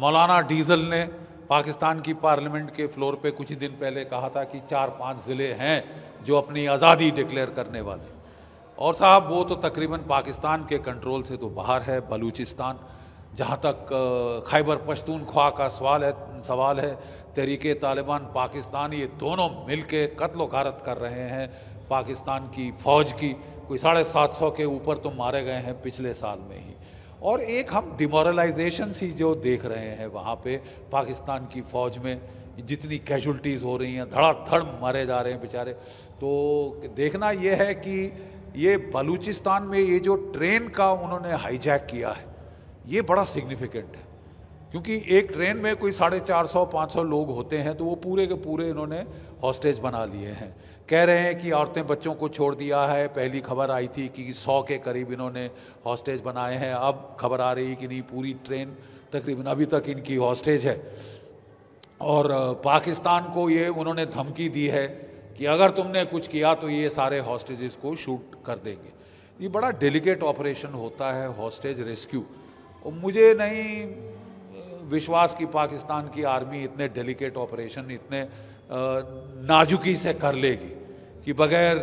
मौलाना diesel ने पाकिस्तान की parliament के फ्लोर पे कुछ ही दिन पहले कहा था कि 4-5 ज़िले हैं जो अपनी आज़ादी डिक्लेयर करने वाले, और साहब वो तो तकरीबन पाकिस्तान के कंट्रोल से तो बाहर है। बलूचिस्तान, जहाँ तक खैबर पख्तूनख्वा का सवाल है, तहरीके तालिबान पाकिस्तान, ये दोनों मिलके कत्ल गारत कर रहे हैं पाकिस्तान की फ़ौज की। कोई 750 के ऊपर तो मारे गए हैं पिछले साल में ही। और एक हम डिमोरलाइजेशन सी जो देख रहे हैं वहाँ पे पाकिस्तान की फ़ौज में, जितनी कैजुअल्टीज़ हो रही हैं, धड़ाधड़ मारे जा रहे हैं बेचारे। तो देखना ये है कि ये बलूचिस्तान में ये जो ट्रेन का उन्होंने हाईजैक किया है, ये बड़ा सिग्निफिकेंट है, क्योंकि एक ट्रेन में कोई 450-500 लोग होते हैं, तो वो पूरे के पूरे इन्होंने हॉस्टेज बना लिए हैं। कह रहे हैं कि औरतें बच्चों को छोड़ दिया है। पहली खबर आई थी कि 100 के करीब इन्होंने हॉस्टेज बनाए हैं, अब खबर आ रही कि नहीं, पूरी ट्रेन तकरीबन अभी तक इनकी हॉस्टेज है। और पाकिस्तान को ये उन्होंने धमकी दी है कि अगर तुमने कुछ किया तो ये सारे हॉस्टेजेस को शूट कर देंगे। ये बड़ा डेलिकेट ऑपरेशन होता है हॉस्टेज रेस्क्यू, और मुझे नहीं विश्वास कि पाकिस्तान की आर्मी इतने डेलिकेट ऑपरेशन इतने नाजुकी से कर लेगी कि बगैर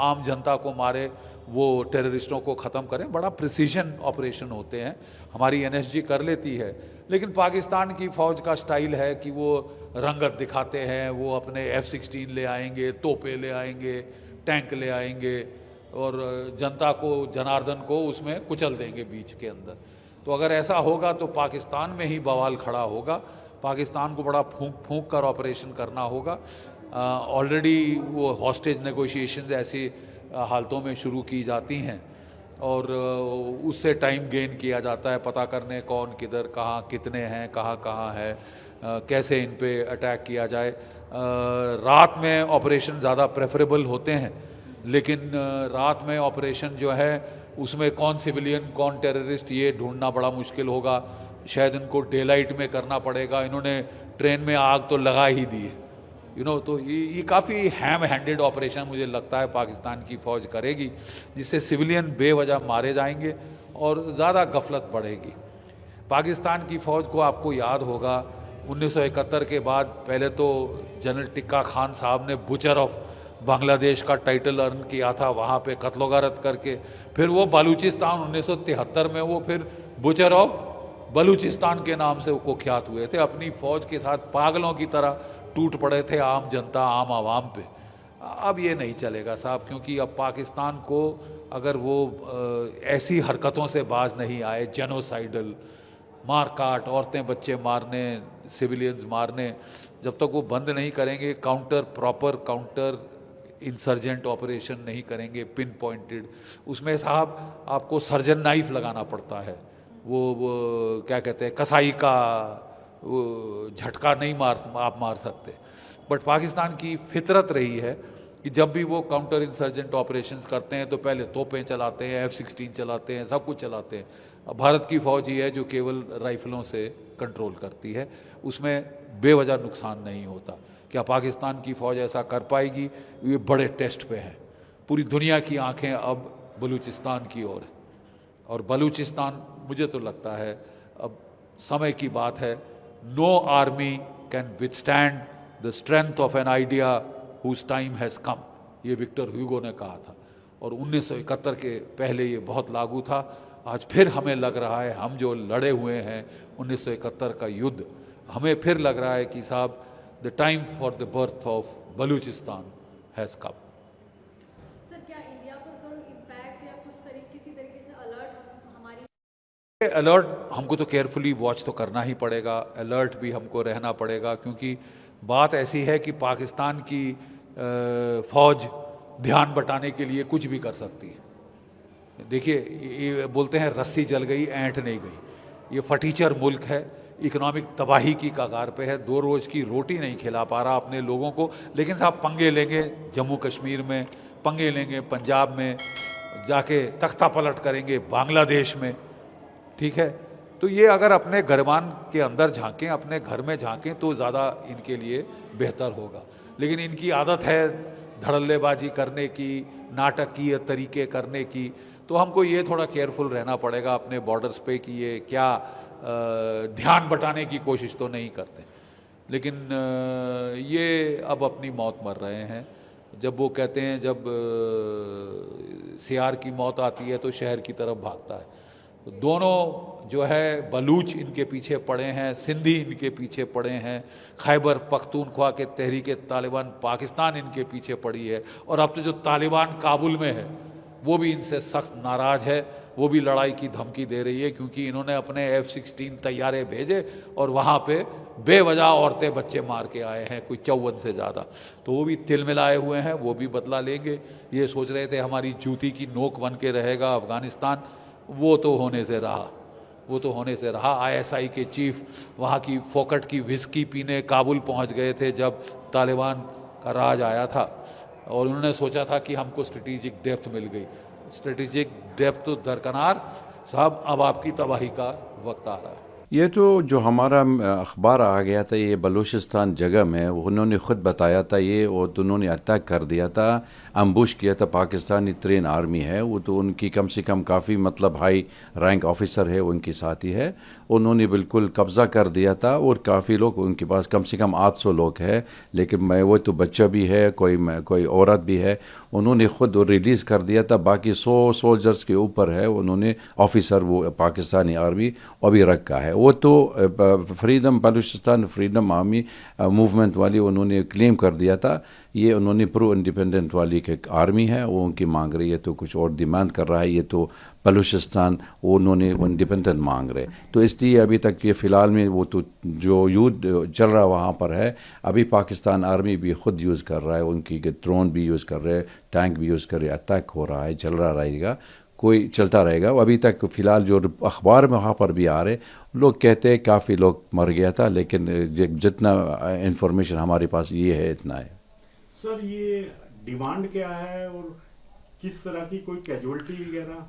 आम जनता को मारे वो टेररिस्टों को ख़त्म करें। बड़ा प्रिसीजन ऑपरेशन होते हैं, हमारी एनएसजी कर लेती है, लेकिन पाकिस्तान की फ़ौज का स्टाइल है कि वो रंगत दिखाते हैं। वो अपने F-16 ले आएंगे, तोपे ले आएंगे, टैंक ले आएंगे, और जनता को, जनार्दन को उसमें कुचल देंगे बीच के अंदर। तो अगर ऐसा होगा तो पाकिस्तान में ही बवाल खड़ा होगा। पाकिस्तान को बड़ा फूंक कर ऑपरेशन करना होगा। ऑलरेडी वो हॉस्टेज नेगोशिएशंस ऐसी हालतों में शुरू की जाती हैं, और उससे टाइम गेन किया जाता है, पता करने कौन किधर कहाँ कितने हैं, कहाँ है, कैसे इन पे अटैक किया जाए। रात में ऑपरेशन ज़्यादा प्रेफरेबल होते हैं, लेकिन रात में ऑपरेशन जो है उसमें कौन सिविलियन कौन टेररिस्ट ये ढूंढना बड़ा मुश्किल होगा। शायद इनको डे लाइट में करना पड़ेगा। इन्होंने ट्रेन में आग तो लगा ही दी है, तो ये काफ़ी हैम हैंडेड ऑपरेशन मुझे लगता है पाकिस्तान की फ़ौज करेगी, जिससे सिविलियन बेवजह मारे जाएंगे और ज़्यादा गफलत बढ़ेगी। पाकिस्तान की फ़ौज को आपको याद होगा 1971 के बाद पहले तो जनरल टिक्का खान साहब ने बुचर ऑफ बांग्लादेश का टाइटल अर्न किया था वहाँ पे कत्ल गारत करके। फिर वो बलूचिस्तान 1973 में वो फिर बुचर ऑफ बलूचिस्तान के नाम से वो कुख्यात हुए थे। अपनी फ़ौज के साथ पागलों की तरह टूट पड़े थे आम जनता, आम आवाम पे। अब ये नहीं चलेगा साहब, क्योंकि अब पाकिस्तान को अगर वो ऐसी हरकतों से बाज नहीं आए, जेनोसाइडल मार काट, औरतें बच्चे मारने, सिविलियंस मारने, जब तक वो बंद नहीं करेंगे, प्रॉपर काउंटर इंसर्जेंट ऑपरेशन नहीं करेंगे पिन पॉइंटेड, उसमें साहब आपको सर्जन नाइफ लगाना पड़ता है। वो क्या कहते हैं, कसाई का झटका नहीं आप मार सकते। बट पाकिस्तान की फितरत रही है कि जब भी वो काउंटर इंसर्जेंट ऑपरेशंस करते हैं तो पहले तोपें चलाते हैं, F-16 चलाते हैं, सब कुछ चलाते हैं। अब भारत की फ़ौज ही है जो केवल राइफलों से कंट्रोल करती है, उसमें बेवजह नुकसान नहीं होता। क्या पाकिस्तान की फ़ौज ऐसा कर पाएगी? ये बड़े टेस्ट पे है। पूरी दुनिया की आंखें अब बलूचिस्तान की ओर है, और बलूचिस्तान मुझे तो लगता है अब समय की बात है। No army can withstand the strength of an idea whose time has come, ये विक्टर ह्यूगो ने कहा था, और 1971 के पहले ये बहुत लागू था। आज फिर हमें लग रहा है, हम जो लड़े हुए हैं 1971 का युद्ध, हमें फिर लग रहा है कि साहब the time for the birth of Balochistan has come. Alert हमको तो केयरफुली वॉच तो करना ही पड़ेगा, अलर्ट भी हमको रहना पड़ेगा, क्योंकि बात ऐसी है कि पाकिस्तान की फ़ौज ध्यान बटाने के लिए कुछ भी कर सकती है। देखिए, ये बोलते हैं रस्सी जल गई ऐंठ नहीं गई। ये फटीचर मुल्क है, इकोनॉमिक तबाही की कगार पे है, 2 रोज़ की रोटी नहीं खिला पा रहा अपने लोगों को, लेकिन साहब पंगे लेंगे जम्मू कश्मीर में, पंगे लेंगे पंजाब में, जाके तख्ता पलट करेंगे बांग्लादेश में। ठीक है, तो ये अगर अपने गरमान के अंदर झांकें, अपने घर में झांकें, तो ज़्यादा इनके लिए बेहतर होगा। लेकिन इनकी आदत है धड़ल्लेबाजी करने की, नाटकीय तरीके करने की, तो हमको ये थोड़ा केयरफुल रहना पड़ेगा अपने बॉर्डर्स पे कि ये क्या ध्यान बटाने की कोशिश तो नहीं करते। लेकिन ये अब अपनी मौत मर रहे हैं। जब वो कहते हैं जब सियार की मौत आती है तो शहर की तरफ भागता है। तो दोनों जो है बलूच इनके पीछे पड़े हैं, सिंधी इनके पीछे पड़े हैं, खैबर पख्तूनख्वा के तहरीक तालिबान पाकिस्तान इनके पीछे पड़ी है, और अब तो जो तालिबान काबुल में है वो भी इनसे सख्त नाराज़ है। वो भी लड़ाई की धमकी दे रही है क्योंकि इन्होंने अपने F-16 तैयारे भेजे और वहाँ पे बेवजह औरतें बच्चे मार के आए हैं, कोई 54 से ज़्यादा। तो वो भी तिलमिलाए हुए हैं, वो भी बदला लेंगे। ये सोच रहे थे हमारी जूती की नोक बन के रहेगा अफ़गानिस्तान, वो तो होने से रहा। ISI के चीफ वहाँ की फोकट की विस्की पीने काबुल पहुँच गए थे जब तालिबान का राज आया था, और उन्होंने सोचा था कि हमको स्ट्रेटेजिक डेप्थ मिल गई। स्ट्रेटेजिक डेप्थ तो दरकिनार साहब, अब आपकी तबाही का वक्त आ रहा है। ये तो जो हमारा अखबार आ गया था, ये बलूचिस्तान जगह में, उन्होंने ख़ुद बताया था ये, वो तो उन्होंने अटैक कर दिया था, अम्बुश किया था। पाकिस्तानी ट्रेन आर्मी है वो, तो उनकी कम से कम काफ़ी मतलब हाई रैंक ऑफिसर है, उनकी साथी है, उन्होंने बिल्कुल कब्ज़ा कर दिया था। और काफ़ी लोग उनके पास, कम से कम 800 लोग हैं, लेकिन मैं वो तो बच्चा भी है, कोई औरत भी है, उन्होंने ख़ुद रिलीज़ कर दिया था। बाकी 100 सोल्जर्स के ऊपर है उन्होंने ऑफिसर, वो पाकिस्तानी आर्मी अभी रखा है। वो तो freedom Balochistan freedom army movement वाली उन्होंने क्लेम कर दिया था। ये उन्होंने प्रो इंडिपेंडेंट वाली के आर्मी है, वो उनकी मांग रही है, तो कुछ और डिमांड कर रहा है। ये तो बलूचिस्तान वो उन्होंने इंडिपेंडेंट मांग रहे, तो इसलिए अभी तक ये फ़िलहाल में वो तो जो युद्ध चल रहा वहाँ पर है, अभी पाकिस्तान आर्मी भी ख़ुद यूज़ कर रहा है, उनकी ड्रोन भी यूज़ कर रहे हैं, टैंक भी यूज़ कर रहे, अटैक हो रहा है, चल रहा रहेगा, कोई चलता रहेगा। अभी तक फ़िलहाल जो अखबार में वहाँ पर भी आ रहे लोग कहते हैं काफ़ी लोग मर गया था, लेकिन जितना इंफॉर्मेशन हमारे पास ये है इतना है। सर, ये डिमांड क्या है और किस तरह की कोई कैजुअल्टी वगैरह?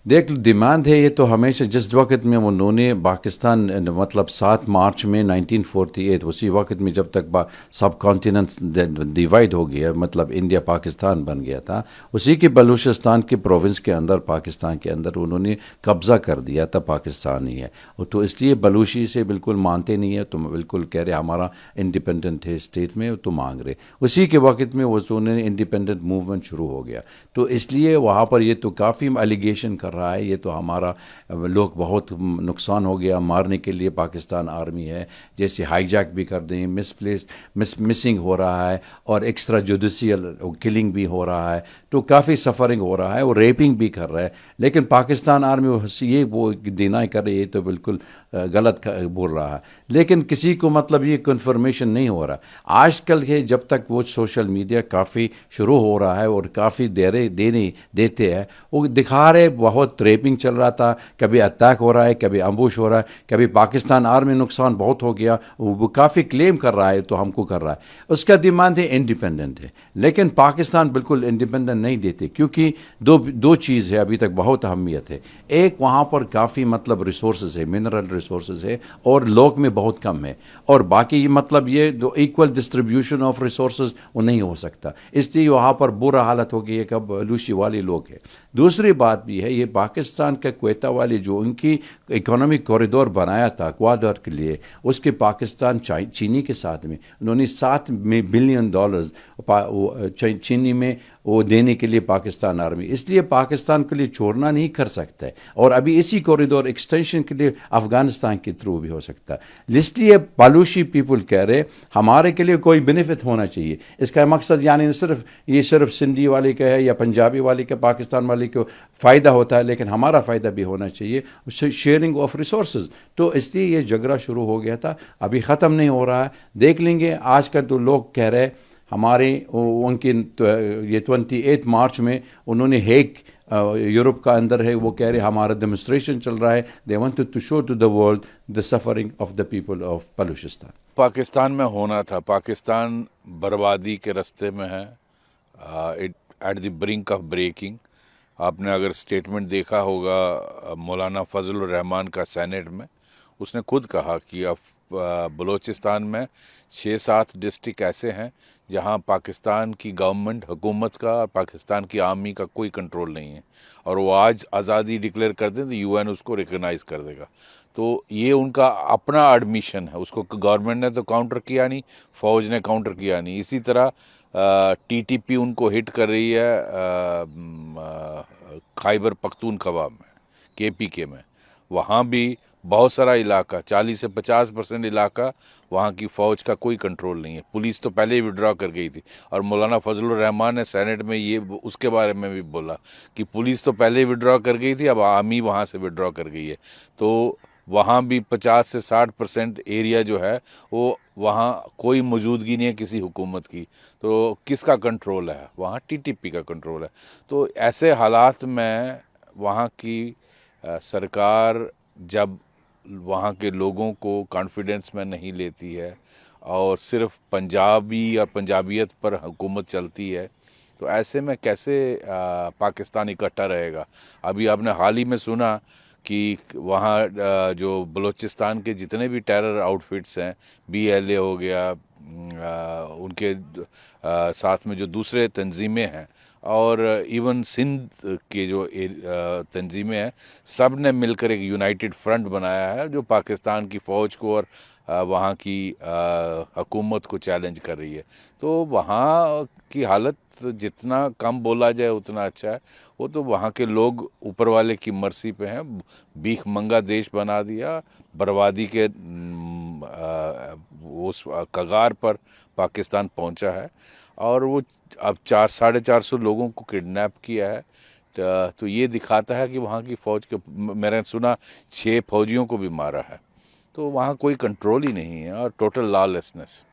देख, डिमांड है ये तो हमेशा, जिस वक्त में उन्होंने पाकिस्तान मतलब 7 मार्च में 1948, उसी वक्त में जब तक सब कॉन्टिनेंट डिवाइड हो गया, मतलब इंडिया पाकिस्तान बन गया था, उसी के बलूचिस्तान के प्रोविंस के अंदर, पाकिस्तान के अंदर उन्होंने कब्ज़ा कर दिया था, पाकिस्तानी है। तो इसलिए बलूची से बिल्कुल मानते नहीं है, तो बिल्कुल कह रहे हमारा इंडिपेंडेंट है स्टेट में, तो मांग रहे। उसी के वक्त में वो उन्होंने इंडिपेंडेंट मूवमेंट शुरू हो गया, तो इसलिए वहाँ पर ये तो काफ़ी एलिगेशन कर रहा है, ये तो हमारा लोग बहुत नुकसान हो गया, मारने के लिए पाकिस्तान आर्मी है, जैसे हाईजैक भी कर दें, मिसिंग हो रहा है, और एक्स्ट्रा जुडिशियल किलिंग भी हो रहा है, तो काफ़ी सफरिंग हो रहा है, और रेपिंग भी कर रहा है। लेकिन पाकिस्तान आर्मी ये वो डिनाई कर रही है, तो बिल्कुल गलत बोल रहा है। लेकिन किसी को मतलब ये कन्फर्मेशन नहीं हो रहा आजकल के, जब तक वो सोशल मीडिया काफ़ी शुरू हो रहा है और काफ़ी देते हैं, वो दिखा रहे बहुत रेपिंग चल रहा था, कभी अटैक हो रहा है, कभी अम्बुश हो रहा है, कभी पाकिस्तान आर्मी नुकसान बहुत हो गया, वो काफ़ी क्लेम कर रहा है, तो हमको कर रहा है। उसका डिमांड है इंडिपेंडेंट है, लेकिन पाकिस्तान बिल्कुल इंडिपेंडेंट नहीं देते, क्योंकि दो चीज़ है अभी तक बहुत अहमियत है। एक, वहाँ पर काफ़ी मतलब रिसोर्सेज है, मिनरल रिसोर्सेज है, और लोग में बहुत कम है, और बाकी मतलब ये जो इक्वल डिस्ट्रीब्यूशन ऑफ रिसोर्सेज वो नहीं हो सकता, इसलिए वहाँ पर बुरा हालत हो गई है, कब लूशी वाले लोग हैं। दूसरी बात भी है, ये पाकिस्तान का क्वेटा वाले जो उनकी इकोनॉमिक कॉरिडोर बनाया था क्वाडर के लिए, उसके पाकिस्तान चीनी के साथ में उन्होंने $7 बिलियन चीनी में वो देने के लिए पाकिस्तान आर्मी, इसलिए पाकिस्तान के लिए छोड़ना नहीं कर सकता है, और अभी इसी कॉरिडोर एक्सटेंशन के लिए अफगानिस्तान के थ्रू भी हो सकता है। इसलिए बलूची पीपल कह रहे हमारे के लिए कोई बेनिफिट होना चाहिए। इसका मकसद यानी सिर्फ सिंधी वाले का है या पंजाबी वाले का, पाकिस्तान वाले को फ़ायदा होता है, लेकिन हमारा फ़ायदा भी होना चाहिए, शेयरिंग ऑफ रिसोर्सेज। तो इसलिए ये झगड़ा शुरू हो गया था, अभी ख़त्म नहीं हो रहा है, देख लेंगे। आजकल तो लोग कह रहे हमारे उनकी ये 28 मार्च में उन्होंने हेग यूरोप का अंदर है, वो कह रहे हमारा डेमोन्स्ट्रेशन चल रहा है, they wanted to show to the world the suffering of the people of Balochistan. Pakistan में होना था, पाकिस्तान बर्बादी के रास्ते में है, at the brink of breaking. आपने अगर स्टेटमेंट देखा होगा मौलाना फजल रहमान का सेनेट में, उसने खुद कहा कि अब बलूचिस्तान में 6-7 डिस्ट्रिक्ट ऐसे हैं जहां पाकिस्तान की गवर्नमेंट, हुकूमत का और पाकिस्तान की आर्मी का कोई कंट्रोल नहीं है, और वो आज आज़ादी डिक्लेयर कर दें तो यूएन उसको रिकग्नाइज कर देगा। तो ये उनका अपना एडमिशन है, उसको गवर्नमेंट ने तो काउंटर किया नहीं, फौज ने काउंटर किया नहीं। इसी तरह टीटीपी उनको हिट कर रही है खैबर पख्तूनख्वा में, केपीके में। वहाँ भी बहुत सारा इलाका, 40 से 50% इलाका, वहाँ की फ़ौज का कोई कंट्रोल नहीं है। पुलिस तो पहले ही विड्रॉ कर गई थी, और मौलाना फजलुर रहमान ने सेनेट में ये उसके बारे में भी बोला कि पुलिस तो पहले ही विड्रॉ कर गई थी, अब आर्मी वहाँ से विड्रॉ कर गई है। तो वहाँ भी 50 से 60% एरिया जो है वो, वहाँ कोई मौजूदगी नहीं है किसी हुकूमत की। तो किसका कंट्रोल है? वहाँ टीटीपी का कंट्रोल है। तो ऐसे हालात में वहाँ की सरकार जब वहाँ के लोगों को कॉन्फिडेंस में नहीं लेती है और सिर्फ पंजाबी और पंजाबियत पर हुकूमत चलती है, तो ऐसे में कैसे पाकिस्तान इकट्ठा रहेगा? अभी आपने हाल ही में सुना कि वहाँ जो बलूचिस्तान के जितने भी टेरर आउटफिट्स हैं, बीएलए हो गया, उनके साथ में जो दूसरे तंजीमें हैं, और इवन सिंध के जो तंजीमें हैं, सब ने मिलकर एक यूनाइटेड फ्रंट बनाया है जो पाकिस्तान की फ़ौज को और वहाँ की हुकूमत को चैलेंज कर रही है। तो वहाँ की हालत जितना कम बोला जाए उतना अच्छा है। वो तो वहाँ के लोग ऊपर वाले की मर्जी पे हैं। भीख मंगा देश बना दिया, बर्बादी के उस कगार पर पाकिस्तान पहुँचा है, और वो अब 400-450 लोगों को किडनैप किया है। तो ये दिखाता है कि वहाँ की फ़ौज के, मैंने सुना 6 फौजियों को भी मारा है। तो वहाँ कोई कंट्रोल ही नहीं है और टोटल लॉलेसनेस।